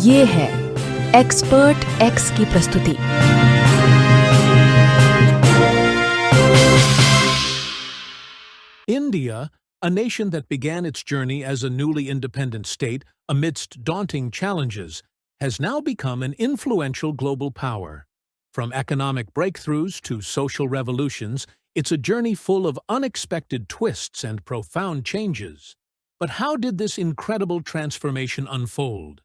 ये है expert x की प्रस्तुति। India, a nation that began its journey as a newly independent state amidst daunting challenges, has now become an influential global power. From economic breakthroughs to social revolutions, it's a journey full of unexpected twists and profound changes. But how did this incredible transformation unfold?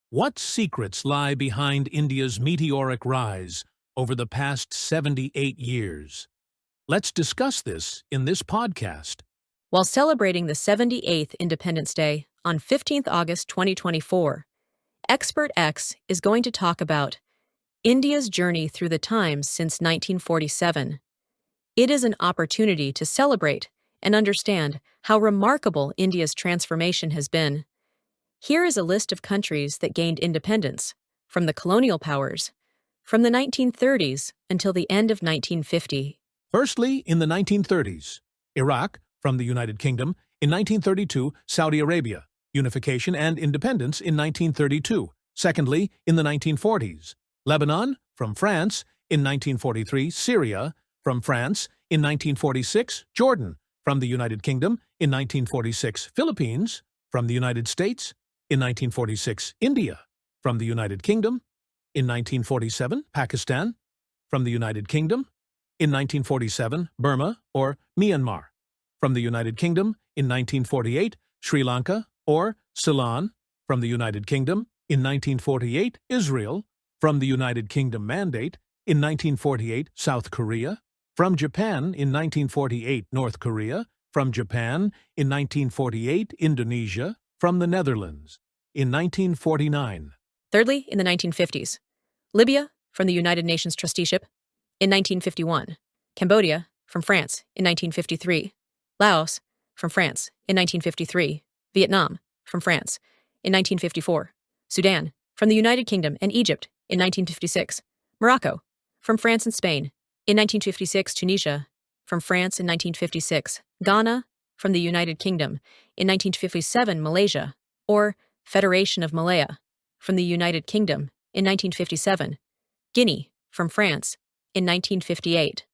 What secrets lie behind India's meteoric rise over the past 78 years? Let's discuss this in this podcast. While celebrating the 78th Independence Day on 15th August 2024, ExpertX is going to talk about India's journey through the times since 1947. It is an opportunity to celebrate and understand how remarkable India's transformation has been. Here is a list of countries that gained independence from the colonial powers from the 1930s until the end of 1950. Firstly, in the 1930s, Iraq, from the United Kingdom; in 1932, Saudi Arabia, unification and independence in 1932. Secondly, in the 1940s, Lebanon, from France; in 1943, Syria, from France; in 1946, Jordan, from the United Kingdom; in 1946, Philippines, from the United States; in 1946, India, from the United Kingdom; in 1947, Pakistan, from the United Kingdom; in 1947, Burma, or Myanmar, from the United Kingdom; in 1948, Sri Lanka, or Ceylon, from the United Kingdom; in 1948, Israel, from the United Kingdom Mandate; in 1948, South Korea, from Japan; in 1948, North Korea, from Japan; in 1948, Indonesia, from the Netherlands; in 1949. Thirdly, in the 1950s, Libya, from the United Nations Trusteeship; in 1951, Cambodia, from France; in 1953, Laos, from France; in 1953, Vietnam, from France; in 1954, Sudan, from the United Kingdom and Egypt; in 1956, Morocco, from France and Spain; in 1956, Tunisia, from France; in 1956, Ghana, from the United Kingdom; in 1957, Malaysia, or Federation of Malaya, from the United Kingdom; in 1957, Guinea, from France; in 1958.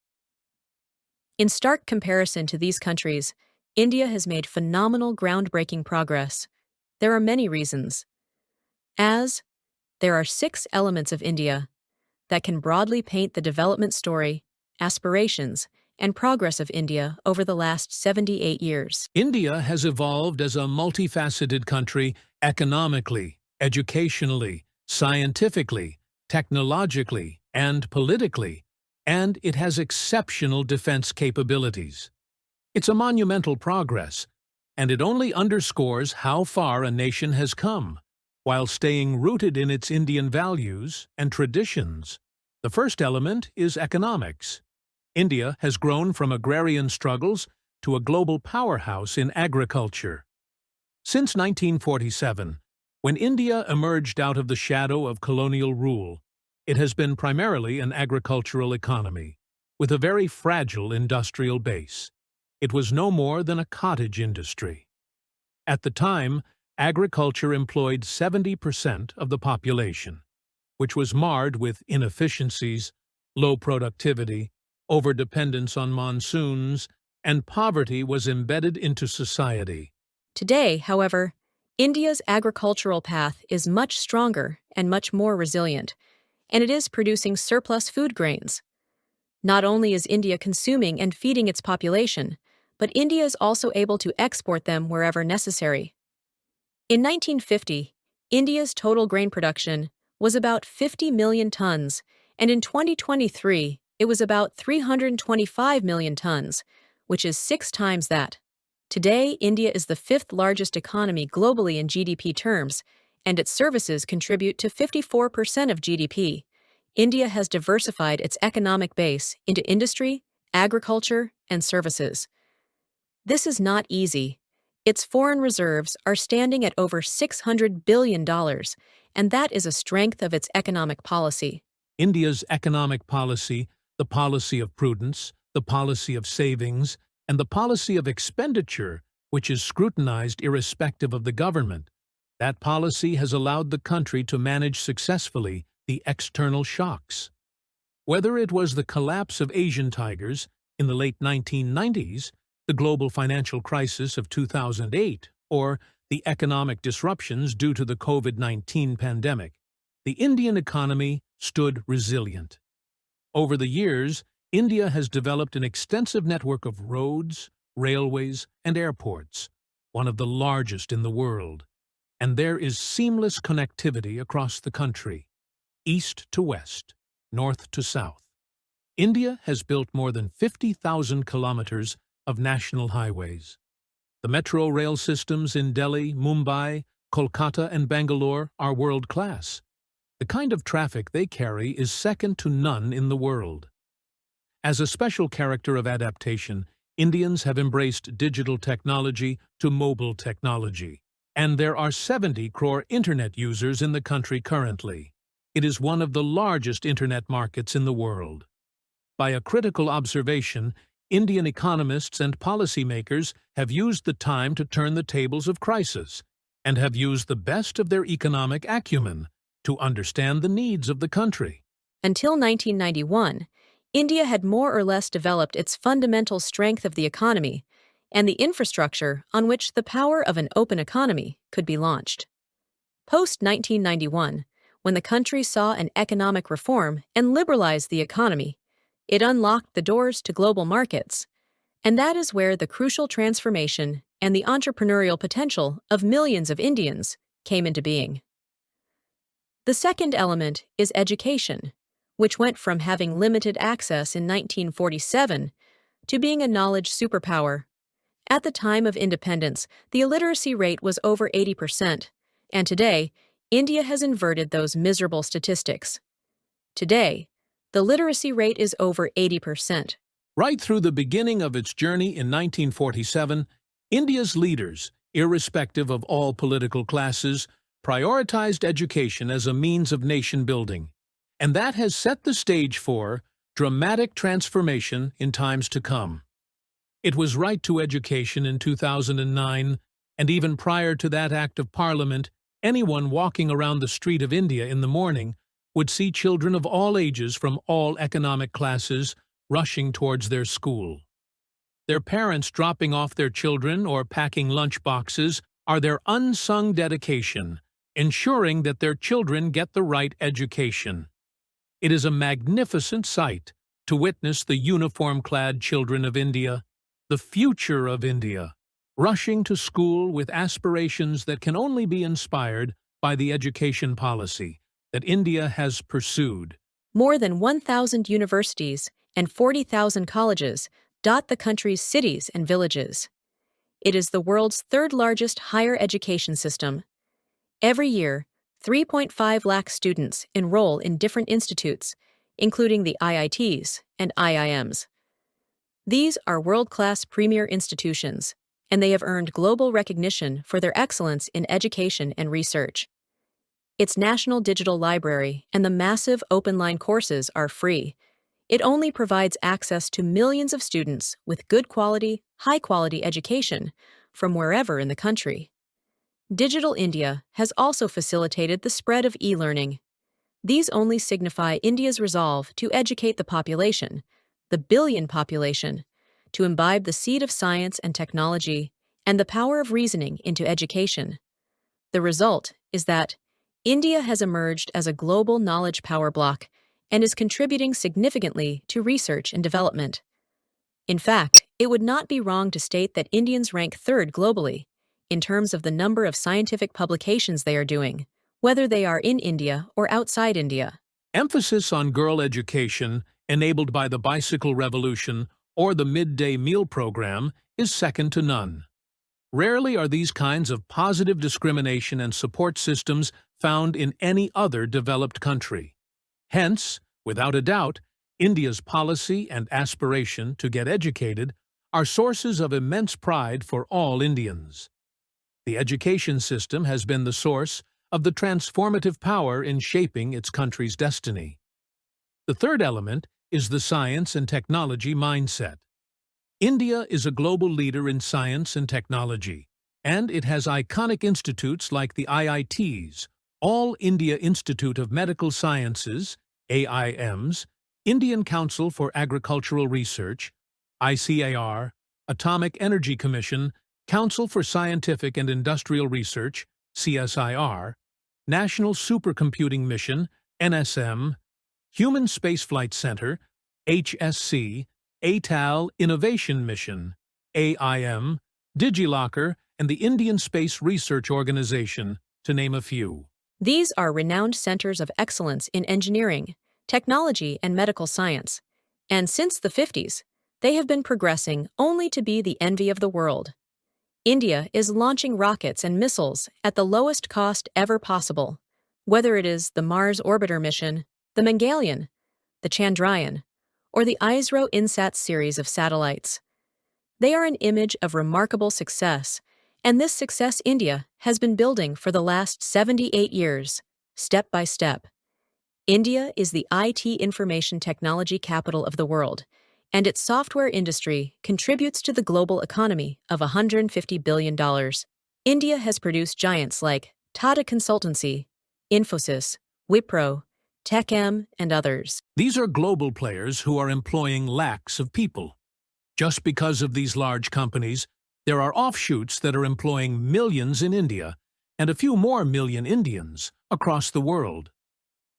In stark comparison to these countries, India has made phenomenal groundbreaking progress. There are many reasons. As there are 6 elements of India that can broadly paint the development story, aspirations, and progress of India over the last 78 years. India has evolved as a multifaceted country economically, educationally, scientifically, technologically, and politically, and it has exceptional defense capabilities. It's a monumental progress, and it only underscores how far a nation has come, while staying rooted in its Indian values and traditions. The first element is economics. India has grown from agrarian struggles to a global powerhouse in agriculture. Since 1947, when India emerged out of the shadow of colonial rule, it has been primarily an agricultural economy, with a very fragile industrial base. It was no more than a cottage industry. At the time, agriculture employed 70% of the population, which was marred with inefficiencies, low productivity, overdependence on monsoons, and poverty was embedded into society. Today, however, India's agricultural path is much stronger and much more resilient, and it is producing surplus food grains. Not only is India consuming and feeding its population, but India is also able to export them wherever necessary. In 1950, India's total grain production was about 50 million tons, and in 2023, it was about 325 million tons, which is 6 times that. Today, India is the 5th largest economy globally in GDP terms, and its services contribute to 54% of GDP. India has diversified its economic base into industry, agriculture, and services. This is not easy. Its foreign reserves are standing at over $600 billion, and that is a strength of its economic policy. India's economic policy, the policy of prudence, the policy of savings, and the policy of expenditure which is scrutinized irrespective of the government. That policy has allowed the country to manage successfully the external shocks. Whether it was the collapse of Asian tigers in the late 1990s, the global financial crisis of 2008, or the economic disruptions due to the COVID-19 pandemic, the Indian economy stood resilient. Over the years, India has developed an extensive network of roads, railways, and airports, one of the largest in the world, and there is seamless connectivity across the country, east to west, north to south. India has built more than 50,000 kilometers of national highways. The metro rail systems in Delhi, Mumbai, Kolkata, and Bangalore are world-class. The kind of traffic they carry is second to none in the world. As a special character of adaptation, Indians have embraced digital technology to mobile technology, and there are 70 crore internet users in the country currently. It is one of the largest internet markets in the world. By a critical observation, Indian economists and policymakers have used the time to turn the tables of crisis and have used the best of their economic acumen to understand the needs of the country. Until 1991, India had more or less developed its fundamental strength of the economy and the infrastructure on which the power of an open economy could be launched. Post-1991, when the country saw an economic reform and liberalized the economy, it unlocked the doors to global markets, and that is where the crucial transformation and the entrepreneurial potential of millions of Indians came into being. The second element is education, which went from having limited access in 1947 to being a knowledge superpower. At the time of independence, the illiteracy rate was over 80%, and today, India has inverted those miserable statistics. Today, the literacy rate is over 80%. Right through the beginning of its journey in 1947, India's leaders, irrespective of all political classes, prioritized education as a means of nation-building, and that has set the stage for dramatic transformation in times to come. It was right to education in 2009, and even prior to that Act of Parliament, anyone walking around the street of India in the morning would see children of all ages from all economic classes rushing towards their school. Their parents dropping off their children or packing lunch boxes are their unsung dedication, ensuring that their children get the right education. It is a magnificent sight to witness the uniform-clad children of India, the future of India, rushing to school with aspirations that can only be inspired by the education policy that India has pursued. More than 1,000 universities and 40,000 colleges dot the country's cities and villages. It is the world's third-largest higher education system. Every year, 3.5 lakh students enroll in different institutes, including the IITs and IIMs. These are world-class premier institutions, and they have earned global recognition for their excellence in education and research. Its National Digital Library and the massive open-line courses are free. It only provides access to millions of students with good quality, high-quality education from wherever in the country. Digital India has also facilitated the spread of e-learning. These only signify India's resolve to educate the population, the billion population, to imbibe the seed of science and technology and the power of reasoning into education. The result is that India has emerged as a global knowledge power block and is contributing significantly to research and development. In fact, it would not be wrong to state that Indians rank third globally in terms of the number of scientific publications they are doing, whether they are in India or outside India. Emphasis on girl education, enabled by the bicycle revolution or the midday meal program, is second to none. Rarely are these kinds of positive discrimination and support systems found in any other developed country. Hence, without a doubt, India's policy and aspiration to get educated are sources of immense pride for all Indians. The education system has been the source of the transformative power in shaping its country's destiny. The third element is the science and technology mindset. India is a global leader in science and technology, and it has iconic institutes like the IITs, All India Institute of Medical Sciences, AIMs, Indian Council for Agricultural Research, ICAR, Atomic Energy Commission, Council for Scientific and Industrial Research, CSIR, National Supercomputing Mission, NSM, Human Spaceflight Center, HSC, ATAL Innovation Mission, AIM, DigiLocker, and the Indian Space Research Organization, to name a few. These are renowned centers of excellence in engineering, technology, and medical science. And since the 50s, they have been progressing only to be the envy of the world. India is launching rockets and missiles at the lowest cost ever possible, whether it is the Mars Orbiter mission, the Mangalyaan, the Chandrayaan, or the ISRO-INSAT series of satellites. They are an image of remarkable success, and this success India has been building for the last 78 years, step by step. India is the IT information technology capital of the world, and its software industry contributes to the global economy of $150 billion. India has produced giants like Tata Consultancy, Infosys, Wipro, TechM, and others. These are global players who are employing lakhs of people. Just because of these large companies, there are offshoots that are employing millions in India and a few more million Indians across the world.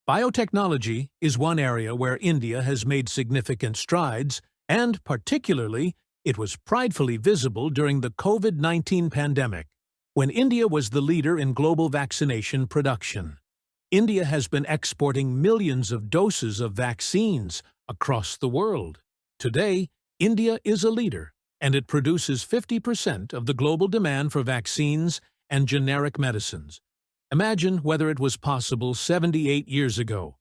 Biotechnology is one area where India has made significant strides, and particularly, it was pridefully visible during the COVID-19 pandemic, when India was the leader in global vaccination production. India has been exporting millions of doses of vaccines across the world. Today, India is a leader, and it produces 50% of the global demand for vaccines and generic medicines. Imagine whether it was possible 78 years ago.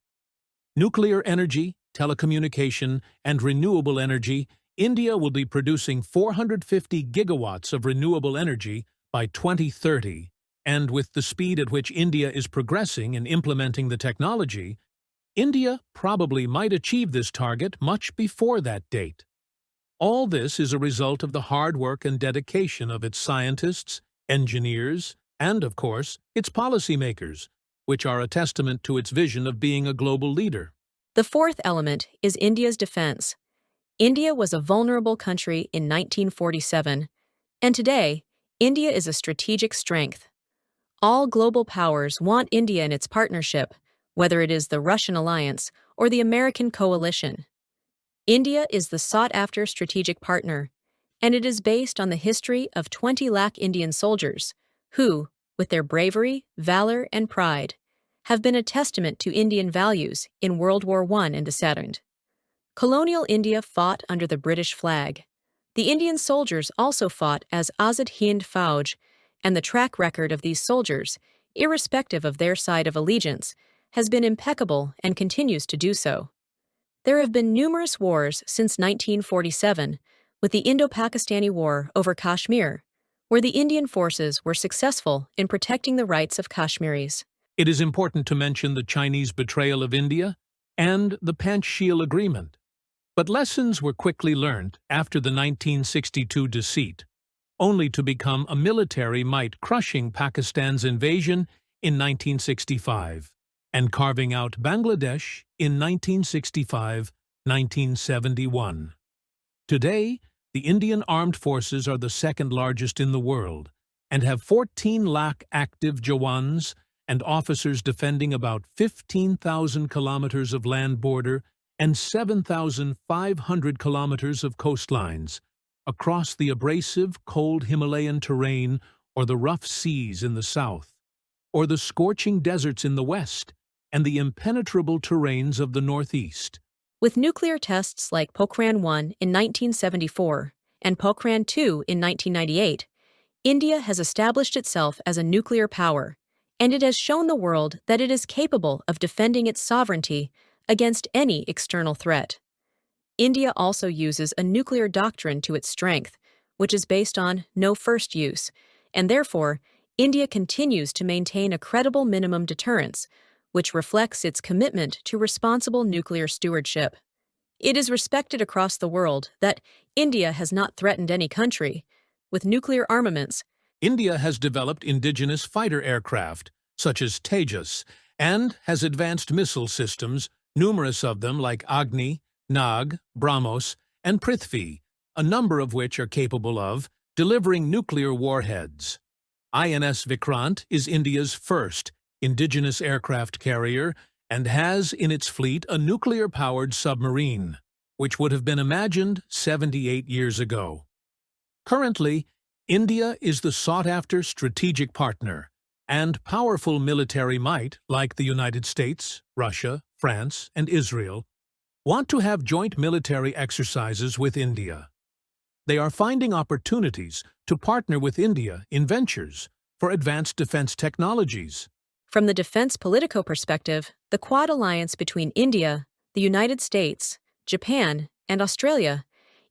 Nuclear energy, telecommunication, and renewable energy, India will be producing 450 gigawatts of renewable energy by 2030, and with the speed at which India is progressing in implementing the technology, India probably might achieve this target much before that date. All this is a result of the hard work and dedication of its scientists, engineers, and, of course, its policymakers, which are a testament to its vision of being a global leader. The fourth element is India's defense. India was a vulnerable country in 1947, and today, India is a strategic strength. All global powers want India in its partnership, whether it is the Russian alliance or the American coalition. India is the sought-after strategic partner, and it is based on the history of 20 lakh Indian soldiers who, with their bravery, valor, and pride, have been a testament to Indian values in World War I and II. Colonial India fought under the British flag. The Indian soldiers also fought as Azad Hind Fauj, and the track record of these soldiers, irrespective of their side of allegiance, has been impeccable and continues to do so. There have been numerous wars since 1947, with the Indo-Pakistani War over Kashmir, where the Indian forces were successful in protecting the rights of Kashmiris. It is important to mention the Chinese betrayal of India and the Panchsheel Agreement. But lessons were quickly learned after the 1962 deceit, only to become a military might crushing Pakistan's invasion in 1965 and carving out Bangladesh in 1965-1971. Today, the Indian Armed Forces are the second largest in the world and have 14 lakh active Jawans and officers defending about 15,000 kilometers of land border and 7,500 kilometers of coastlines across the abrasive, cold Himalayan terrain or the rough seas in the south, or the scorching deserts in the west and the impenetrable terrains of the northeast. With nuclear tests like Pokhran-1 in 1974 and Pokhran-2 in 1998, India has established itself as a nuclear power, and it has shown the world that it is capable of defending its sovereignty against any external threat. India also uses a nuclear doctrine to its strength, which is based on no first use, and therefore, India continues to maintain a credible minimum deterrence, which reflects its commitment to responsible nuclear stewardship. It is respected across the world that India has not threatened any country with nuclear armaments. India has developed indigenous fighter aircraft, such as Tejas, and has advanced missile systems, numerous of them like Agni, Nag, BrahMos, and Prithvi, a number of which are capable of delivering nuclear warheads. INS Vikrant is India's first indigenous aircraft carrier and has in its fleet a nuclear-powered submarine, which would have been imagined 78 years ago. Currently, India is the sought-after strategic partner, and powerful military might, like the United States, Russia, France, and Israel, want to have joint military exercises with India. They are finding opportunities to partner with India in ventures for advanced defense technologies. From the defense politico perspective, the Quad alliance between India, the United States, Japan, and Australia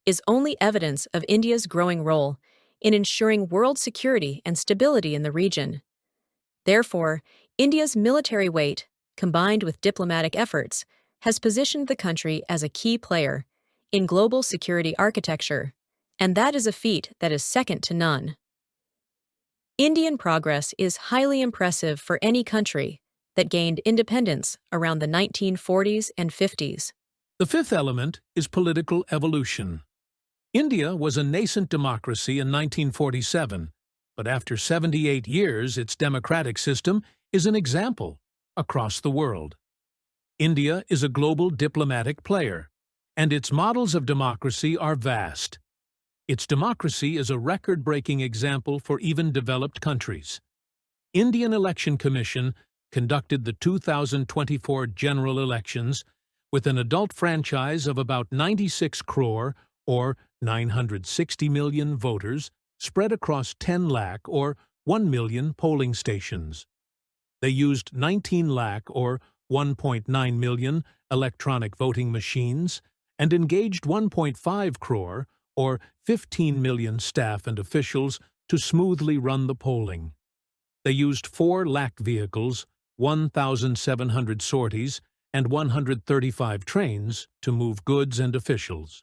is only evidence of India's growing role in ensuring world security and stability in the region. Therefore, India's military weight, combined with diplomatic efforts, has positioned the country as a key player in global security architecture, and that is a feat that is second to none. Indian progress is highly impressive for any country that gained independence around the 1940s and 50s. The fifth element is political evolution. India was a nascent democracy in 1947, but after 78 years, its democratic system is an example across the world. India is a global diplomatic player, and its models of democracy are vast. Its democracy is a record-breaking example for even developed countries. Indian Election Commission conducted the 2024 general elections with an adult franchise of about 96 crore or 960 million voters spread across 10 lakh or 1 million polling stations. They used 19 lakh or 1.9 million electronic voting machines and engaged 1.5 crore or 15 million staff and officials to smoothly run the polling. They used 4 lakh vehicles, 1,700 sorties, and 135 trains to move goods and officials.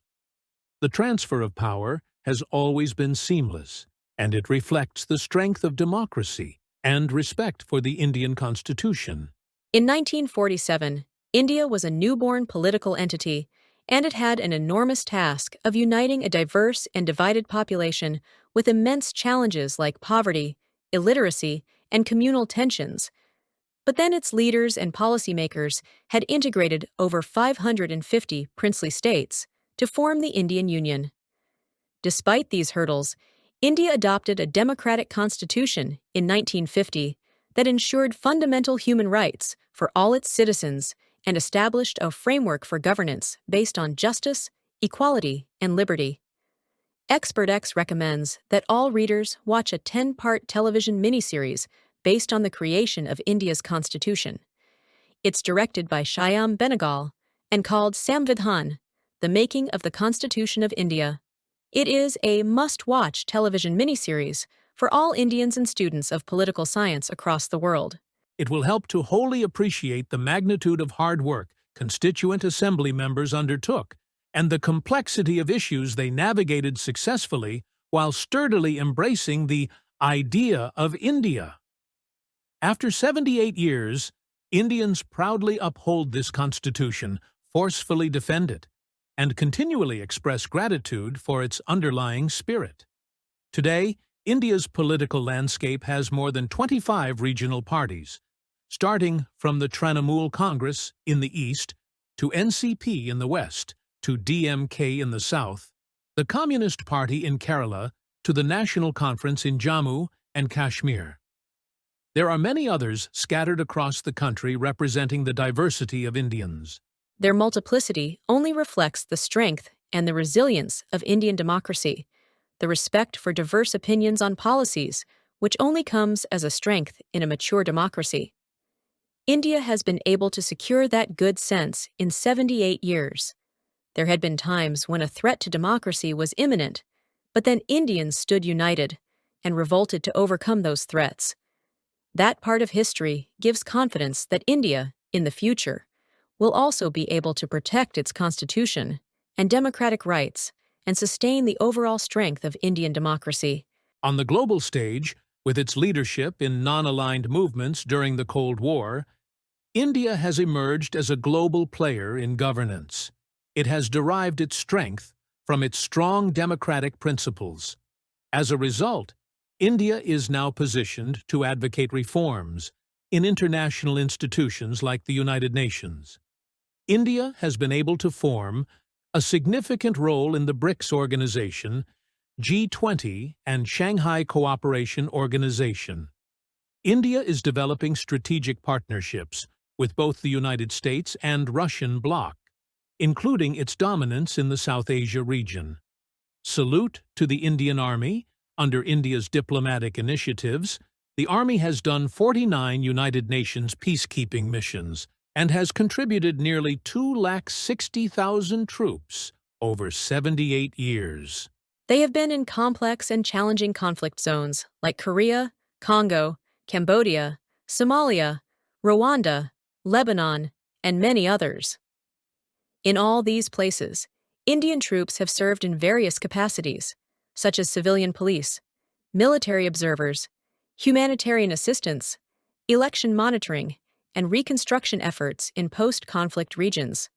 The transfer of power has always been seamless, and it reflects the strength of democracy and respect for the Indian Constitution. In 1947, India was a newborn political entity, and it had an enormous task of uniting a diverse and divided population with immense challenges like poverty, illiteracy, and communal tensions. But then its leaders and policymakers had integrated over 550 princely states to form the Indian Union. Despite these hurdles, India adopted a democratic constitution in 1950 that ensured fundamental human rights for all its citizens and established a framework for governance based on justice, equality, and liberty. ExpertX recommends that all readers watch a 10-part television miniseries based on the creation of India's constitution. It's directed by Shyam Benegal and called Samvidhan, The Making of the Constitution of India. It is a must-watch television miniseries for all Indians and students of political science across the world. It will help to wholly appreciate the magnitude of hard work constituent assembly members undertook and the complexity of issues they navigated successfully while sturdily embracing the idea of India. After 78 years, Indians proudly uphold this constitution, forcefully defend it, and continually express gratitude for its underlying spirit. Today, India's political landscape has more than 25 regional parties, starting from the Trinamool Congress in the east, to NCP in the west, to DMK in the south, the Communist Party in Kerala, to the National Conference in Jammu and Kashmir. There are many others scattered across the country representing the diversity of Indians. Their multiplicity only reflects the strength and the resilience of Indian democracy, the respect for diverse opinions on policies, which only comes as a strength in a mature democracy. India has been able to secure that good sense in 78 years. There had been times when a threat to democracy was imminent, but then Indians stood united and revolted to overcome those threats. That part of history gives confidence that India, in the future, will also be able to protect its constitution and democratic rights and sustain the overall strength of Indian democracy. On the global stage, with its leadership in non-aligned movements during the Cold War, India has emerged as a global player in governance. It has derived its strength from its strong democratic principles. As a result, India is now positioned to advocate reforms in international institutions like the United Nations. India has been able to form a significant role in the BRICS organization, G20, and Shanghai Cooperation Organization. India is developing strategic partnerships with both the United States and Russian bloc, including its dominance in the South Asia region. Salute to the Indian Army. Under India's diplomatic initiatives, the Army has done 49 United Nations peacekeeping missions and has contributed nearly 260,000 troops over 78 years. They have been in complex and challenging conflict zones like Korea, Congo, Cambodia, Somalia, Rwanda, Lebanon, and many others. In all these places, Indian troops have served in various capacities, such as civilian police, military observers, humanitarian assistance, election monitoring, and reconstruction efforts in post-conflict regions.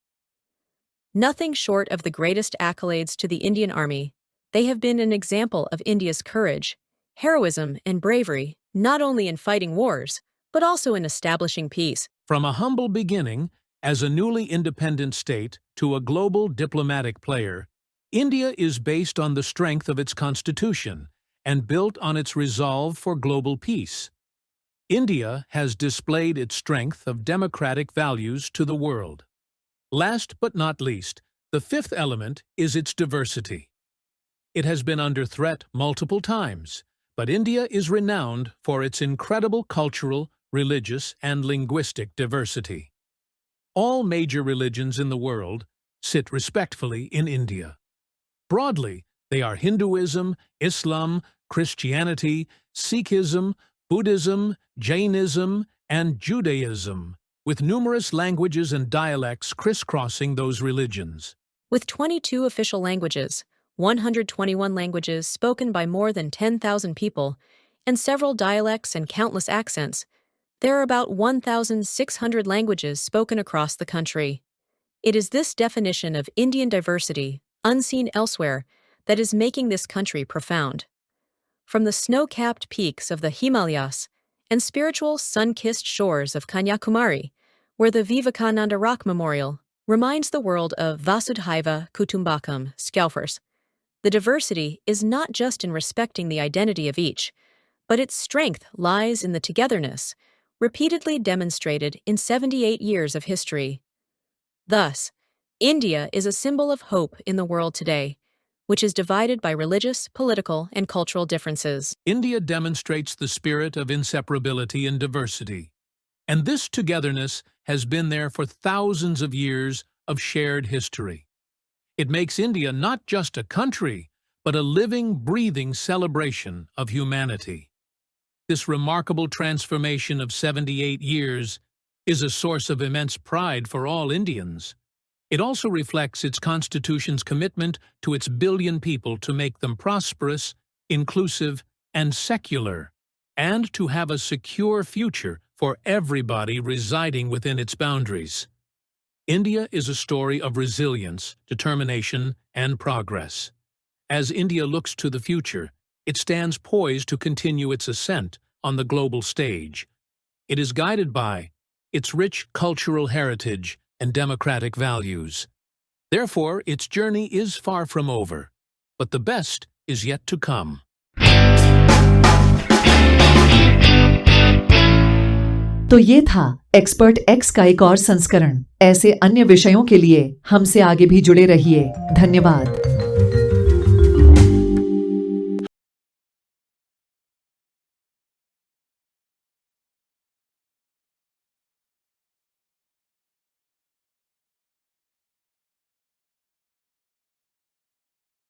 Nothing short of the greatest accolades to the Indian Army, they have been an example of India's courage, heroism, and bravery, not only in fighting wars, but also in establishing peace. From a humble beginning, as a newly independent state to a global diplomatic player, India is based on the strength of its constitution and built on its resolve for global peace. India has displayed its strength of democratic values to the world. Last but not least, the fifth element is its diversity. It has been under threat multiple times, but India is renowned for its incredible cultural, religious, and linguistic diversity. All major religions in the world sit respectfully in India. Broadly, they are Hinduism, Islam, Christianity, Sikhism, Buddhism, Jainism, and Judaism, with numerous languages and dialects crisscrossing those religions. With 22 official languages, 121 languages spoken by more than 10,000 people, and several dialects and countless accents, there are about 1,600 languages spoken across the country. It is this definition of Indian diversity, unseen elsewhere, that is making this country profound. From the snow-capped peaks of the Himalayas and spiritual sun-kissed shores of Kanyakumari, where the Vivekananda Rock Memorial reminds the world of Vasudhaiva Kutumbakam, Scalfers, the diversity is not just in respecting the identity of each, but its strength lies in the togetherness, repeatedly demonstrated in 78 years of history. Thus, India is a symbol of hope in the world today, which is divided by religious, political, and cultural differences. India demonstrates the spirit of inseparability and diversity, and this togetherness has been there for thousands of years of shared history. It makes India not just a country, but a living, breathing celebration of humanity. This remarkable transformation of 78 years is a source of immense pride for all Indians. It also reflects its constitution's commitment to its billion people to make them prosperous, inclusive, and secular, and to have a secure future for everybody residing within its boundaries. India is a story of resilience, determination, and progress. As India looks to the future, it stands poised to continue its ascent on the global stage. It is guided by its rich cultural heritage and democratic values. Therefore, its journey is far from over, but the best is yet to come. तो ये था expert x का एक और संस्करण। ऐसे अन्य विषयों के लिए हमसे आगे भी जुड़े रहिए। धन्यवाद।